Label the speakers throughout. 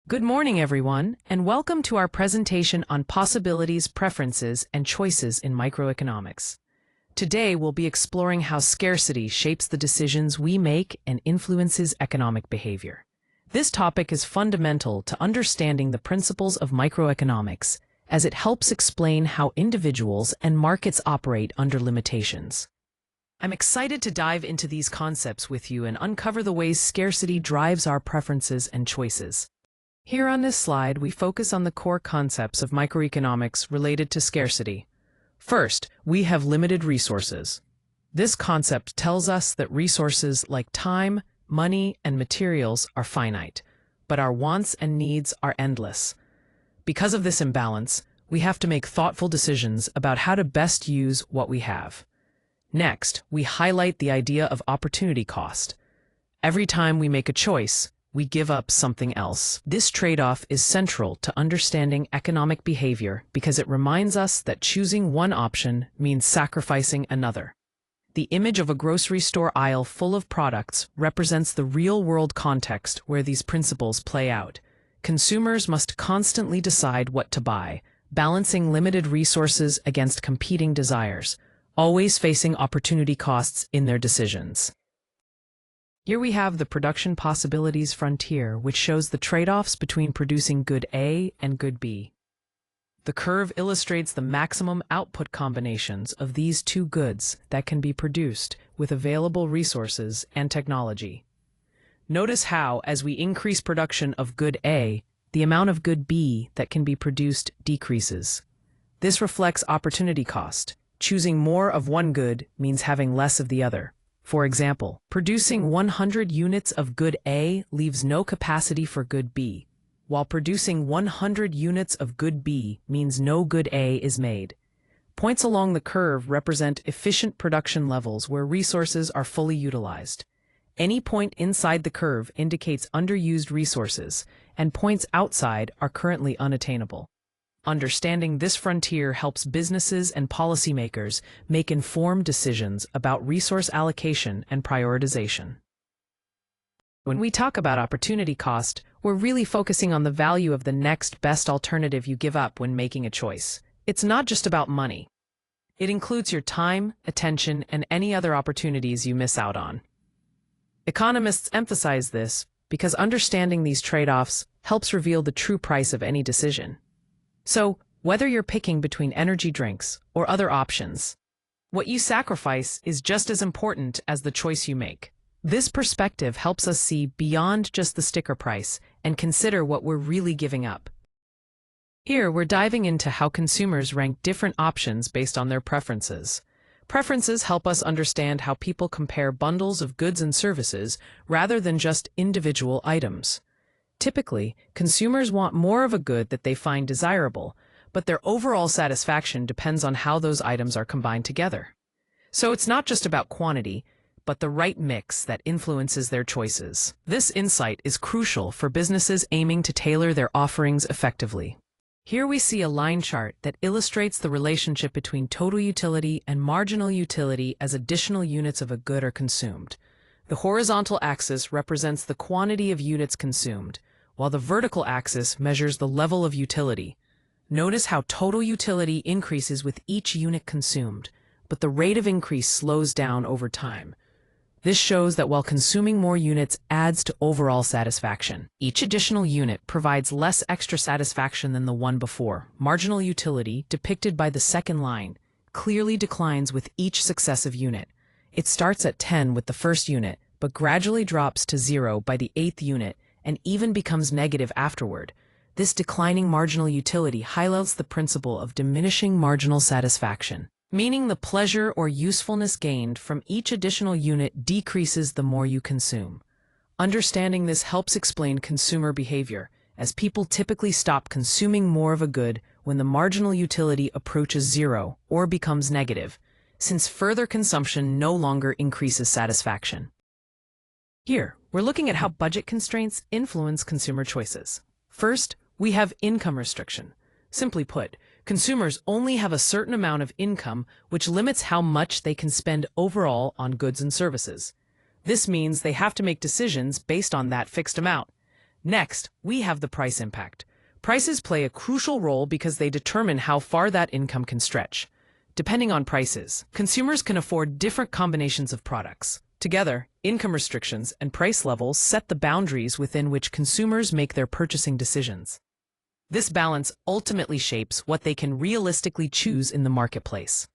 Speaker 1: Good morning, everyone, and welcome to our presentation on possibilities, preferences, and choices in microeconomics. Today, we'll be exploring how scarcity shapes the decisions we make and influences economic behavior. This topic is fundamental to understanding the principles of microeconomics, as it helps explain how individuals and markets operate under limitations. I'm excited to dive into these concepts with you and uncover the ways scarcity drives our preferences and choices. Here on this slide, we focus on the core concepts of microeconomics related to scarcity. First, we have limited resources. This concept tells us that resources like time, money, and materials are finite, but our wants and needs are endless. Because of this imbalance, we have to make thoughtful decisions about how to best use what we have. Next, we highlight the idea of opportunity cost. Every time we make a choice, we give up something else. This trade-off is central to understanding economic behavior because it reminds us that choosing one option means sacrificing another. The image of a grocery store aisle full of products represents the real-world context where these principles play out. Consumers must constantly decide what to buy, balancing limited resources against competing desires, always facing opportunity costs in their decisions. Here we have the production possibilities frontier, which shows the trade-offs between producing good A and good B. The curve illustrates the maximum output combinations of these two goods that can be produced with available resources and technology. Notice how, as we increase production of good A, the amount of good B that can be produced decreases. This reflects opportunity cost. Choosing more of one good means having less of the other. For example, producing 100 units of good A leaves no capacity for good B, while producing 100 units of good B means no good A is made. Points along the curve represent efficient production levels where resources are fully utilized. Any point inside the curve indicates underused resources, and points outside are currently unattainable. Understanding this frontier helps businesses and policymakers make informed decisions about resource allocation and prioritization. When we talk about opportunity cost, we're really focusing on the value of the next best alternative you give up when making a choice. It's not just about money. It includes your time, attention, and any other opportunities you miss out on. Economists emphasize this because understanding these trade-offs helps reveal the true price of any decision. So, whether you're picking between energy drinks or other options, what you sacrifice is just as important as the choice you make. This perspective helps us see beyond just the sticker price and consider what we're really giving up. Here, we're diving into how consumers rank different options based on their preferences. Preferences help us understand how people compare bundles of goods and services rather than just individual items. Typically, consumers want more of a good that they find desirable, but their overall satisfaction depends on how those items are combined together. So it's not just about quantity, but the right mix that influences their choices. This insight is crucial for businesses aiming to tailor their offerings effectively. Here we see a line chart that illustrates the relationship between total utility and marginal utility as additional units of a good are consumed. The horizontal axis represents the quantity of units consumed, while the vertical axis measures the level of utility. Notice how total utility increases with each unit consumed, but the rate of increase slows down over time. This shows that while consuming more units adds to overall satisfaction, each additional unit provides less extra satisfaction than the one before. Marginal utility, depicted by the second line, clearly declines with each successive unit. It starts at 10 with the first unit, but gradually drops to 0 by the 8th unit, and even becomes negative afterward. This declining marginal utility highlights the principle of diminishing marginal satisfaction, meaning the pleasure or usefulness gained from each additional unit decreases the more you consume. Understanding this helps explain consumer behavior, as people typically stop consuming more of a good when the marginal utility approaches 0 or becomes negative, since further consumption no longer increases satisfaction. Here, we're looking at how budget constraints influence consumer choices. First, we have income restriction. Simply put, consumers only have a certain amount of income, which limits how much they can spend overall on goods and services. This means they have to make decisions based on that fixed amount. Next, we have the price impact. Prices play a crucial role because they determine how far that income can stretch. Depending on prices, consumers can afford different combinations of products. Together, income restrictions and price levels set the boundaries within which consumers make their purchasing decisions. This balance ultimately shapes what they can realistically choose in the marketplace.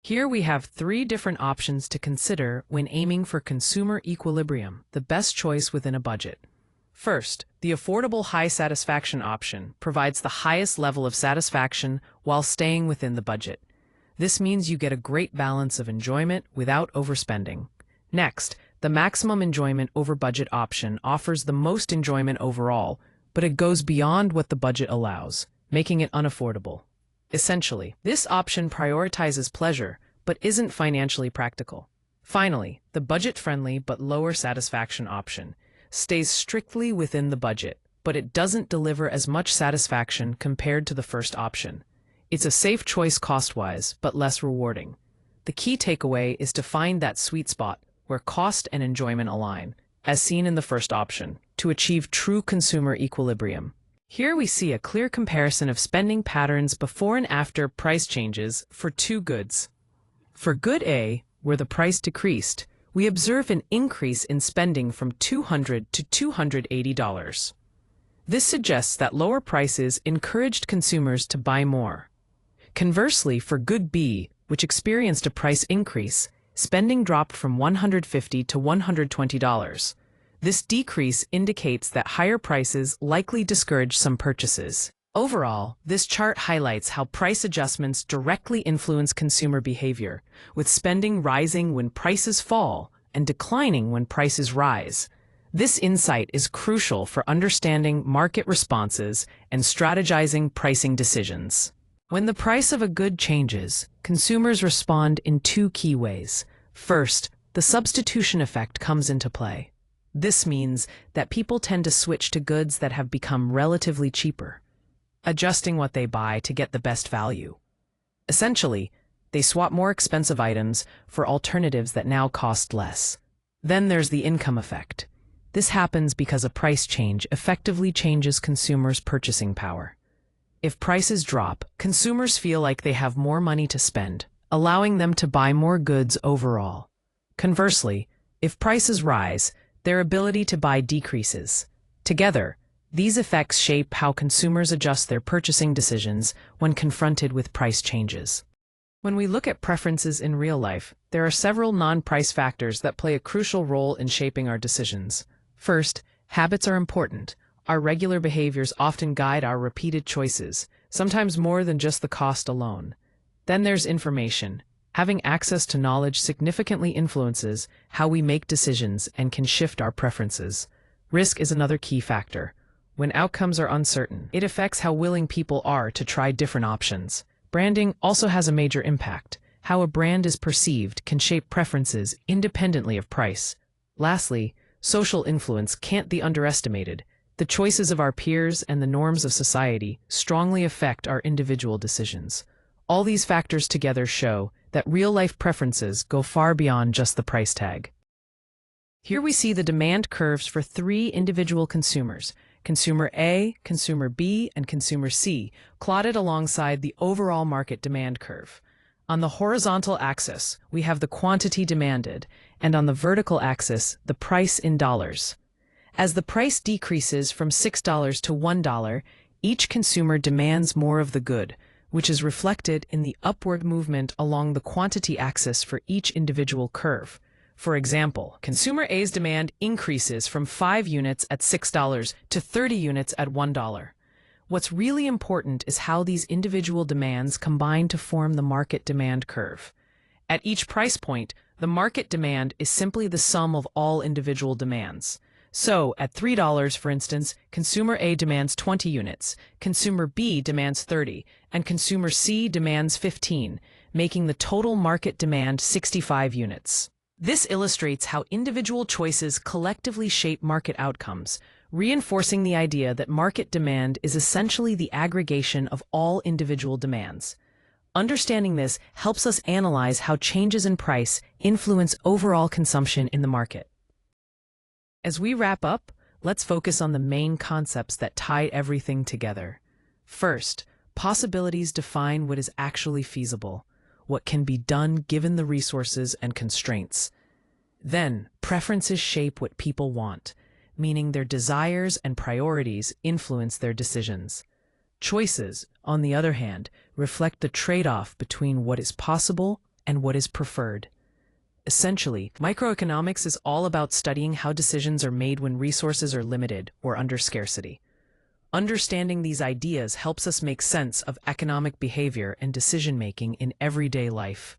Speaker 1: Here we have 3 different options to consider when aiming for consumer equilibrium, the best choice within a budget. First, the affordable high satisfaction option provides the highest level of satisfaction while staying within the budget. This means you get a great balance of enjoyment without overspending. Next, the maximum enjoyment over budget option offers the most enjoyment overall, but it goes beyond what the budget allows, making it unaffordable. Essentially, this option prioritizes pleasure, but isn't financially practical. Finally, the budget-friendly but lower satisfaction option stays strictly within the budget, but it doesn't deliver as much satisfaction compared to the first option. It's a safe choice cost-wise, but less rewarding. The key takeaway is to find that sweet spot where cost and enjoyment align, as seen in the first option, to achieve true consumer equilibrium. Here we see a clear comparison of spending patterns before and after price changes for 2 goods. For good A, where the price decreased, we observe an increase in spending from $200 to $280. This suggests that lower prices encouraged consumers to buy more. Conversely, for good B, which experienced a price increase, spending dropped from $150 to $120. This decrease indicates that higher prices likely discourage some purchases. Overall, this chart highlights how price adjustments directly influence consumer behavior, with spending rising when prices fall and declining when prices rise. This insight is crucial for understanding market responses and strategizing pricing decisions. When the price of a good changes, consumers respond in 2 key ways. First, the substitution effect comes into play. This means that people tend to switch to goods that have become relatively cheaper, adjusting what they buy to get the best value. Essentially, they swap more expensive items for alternatives that now cost less. Then there's the income effect. This happens because a price change effectively changes consumers' purchasing power. If prices drop, consumers feel like they have more money to spend, allowing them to buy more goods overall. Conversely, if prices rise, their ability to buy decreases. Together, these effects shape how consumers adjust their purchasing decisions when confronted with price changes. When we look at preferences in real life, there are several non-price factors that play a crucial role in shaping our decisions. First, habits are important. Our regular behaviors often guide our repeated choices, sometimes more than just the cost alone. Then there's information. Having access to knowledge significantly influences how we make decisions and can shift our preferences. Risk is another key factor. When outcomes are uncertain, it affects how willing people are to try different options. Branding also has a major impact. How a brand is perceived can shape preferences independently of price. Lastly, social influence can't be underestimated. The choices of our peers and the norms of society strongly affect our individual decisions. All these factors together show that real-life preferences go far beyond just the price tag. Here we see the demand curves for 3 individual consumers, Consumer A, Consumer B, and Consumer C, plotted alongside the overall market demand curve. On the horizontal axis, we have the quantity demanded, and on the vertical axis, the price in dollars. As the price decreases from $6 to $1, each consumer demands more of the good, which is reflected in the upward movement along the quantity axis for each individual curve. For example, Consumer A's demand increases from 5 units at $6 to 30 units at $1. What's really important is how these individual demands combine to form the market demand curve. At each price point, the market demand is simply the sum of all individual demands. So, at $3, for instance, Consumer A demands 20 units, Consumer B demands 30, and Consumer C demands 15, making the total market demand 65 units. This illustrates how individual choices collectively shape market outcomes, reinforcing the idea that market demand is essentially the aggregation of all individual demands. Understanding this helps us analyze how changes in price influence overall consumption in the market. As we wrap up, Let's focus on the main concepts that tie everything together. First, possibilities define what is actually feasible, what can be done given the resources and constraints. Then, preferences shape what people want, meaning their desires and priorities influence their decisions. Choices, on the other hand, reflect the trade-off between what is possible and what is preferred. Essentially, microeconomics is all about studying how decisions are made when resources are limited or under scarcity. Understanding these ideas helps us make sense of economic behavior and decision-making in everyday life.